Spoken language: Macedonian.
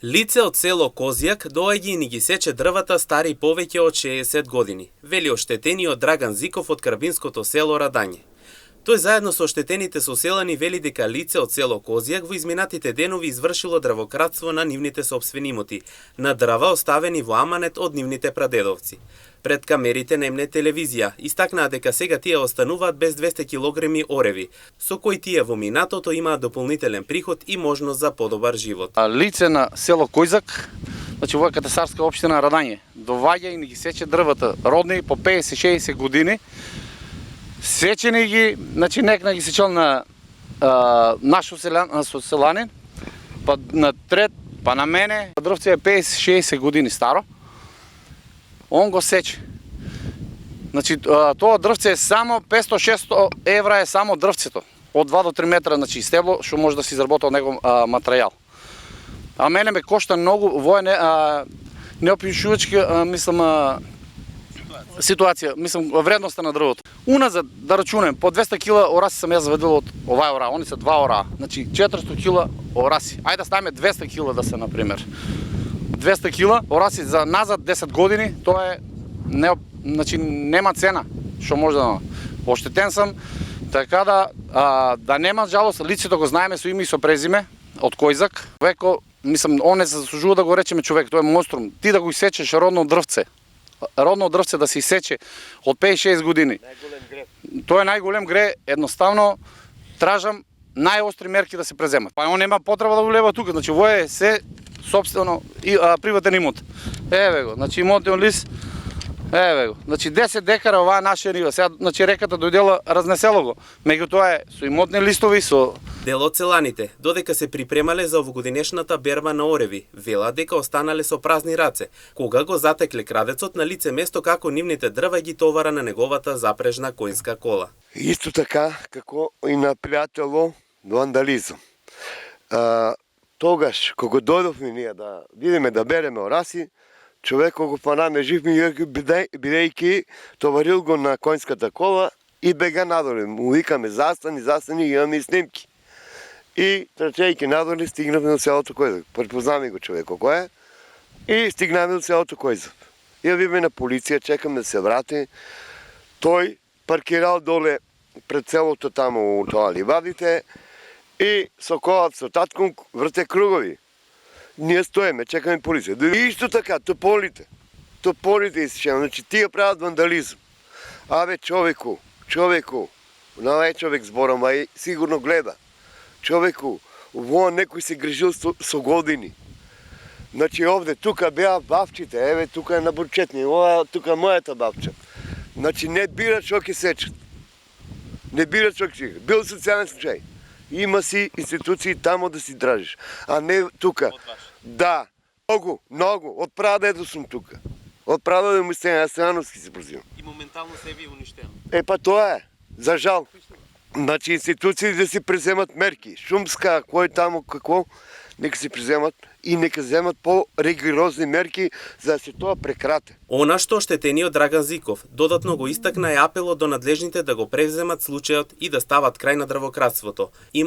Лице од село Козјак доаѓа и ни ги сече дрвата стари повеќе од 60 години, вели оштетениот Драган Зиков од Карбинското село Радање. Тој заедно со оштетените соселани вели дека лице од село Козјак во изминатите денови извршило дрвократство на нивните сопствени имоти, на дрва оставени во аманет од нивните прадедовци. Пред камерите на МН телевизија истакнаа дека сега тие остануваат без 200 килограми ореви, со кои тие во минатото имаат дополнителен приход и можност за подобар живот. Лице на село Којзак, значи во катастарска општина Радање, доваѓа и ни ги сече дрвата, родни по 50-60 години. Сечени ги, значи некна ги сечел на наш соселанин, па на трет, па на мене. Дрвце е 50-60 години старо. Он го сече. Значи тоа дрвце е само 500-600 евра е само дрвцето. Од 2 до 3 метра, значи стебло што може да се изработи од него материјал. А мене ме кошта многу, во неопишувачки, мислам, ситуација, мислам, вредноста на дрвото. Уназад, да рачунем, по 200 килаораси сам ја заведел од оваа ора, они се 2 ора, значи 400 килаораси. Ајде да ставиме 200 кила да се, например. 200 килаораси за назад 10 години, тоа е, значи, нема цена, што може да... Оштетен сам, така да нема жалост, лицето го знаеме со име и со презиме, од Којзак. Веко, мислам, он не заслужува да го речеме човек, тоа е монструм. Ти да го исечеш родно дрвце, да се исече од 5-6 години. Тоа е најголем гре, едноставно тражам најостри мерки да се преземат. Па он нема потреба да го лева тука, значи во е се собствено и приватен имот. Еве го, значи имотен лист. Еве го. Значи 10 декара оваа наша нива. Сега значи реката дојдела разнесело го. Меѓутоа е со имотни листови со Дел од селаните, додека се припремале за овогодинешната берба на ореви, велат дека останале со празни раце, кога го затекле крадецот на лице место како нивните дрва ги товара на неговата запрежна коњска кола. Исто така како и на пријатело вандализам. Тогаш кога дојдовме ние да видиме да беремеораси, човек го фанаме жив бидејќи товарил го на коњската кола и бега надоле. Му викаме застани, имаме и снимки. И трчејќи надоле стигнавме до селото Којзак. Препознаме го човеко кој е и стигнаме до селото Којзак. Јавиме на полиција, чекаме да се врати. Тој паркирал доле пред селото таму тоа ливадите и со колата со татком врте кругови. Ние стоиме, чекаме полиција. И исто така, тополите исчезнаа. Значи тие прават вандализм. Абе човеку, на човек зборам, а и сигурно гледа. Човеку, во некој се грижил со години. Значи овде, тука беа бавчите, еве тука е на бурчетни, ова тука мојата бавча. Значи не бира што ќе сечат. Не бира што ќе. Бил социјален случај. Има си институции тамо да си дражиш, а не тука. Да, многу. Од прадедо сум тука. Од прадедо му се Јасановски се прозивам. И моментално се ви уништено. Па тоа е, за жал. Значи институции да си преземат мерки. Шумска, кој тамо какво, нека се преземат и нека земат по-ригорозни мерки за да се тоа прекрате. Она што оштетениот Драган Зиков додатно го истакна е апелот до надлежните да го превземат случајот и да стават крај на дрвократството.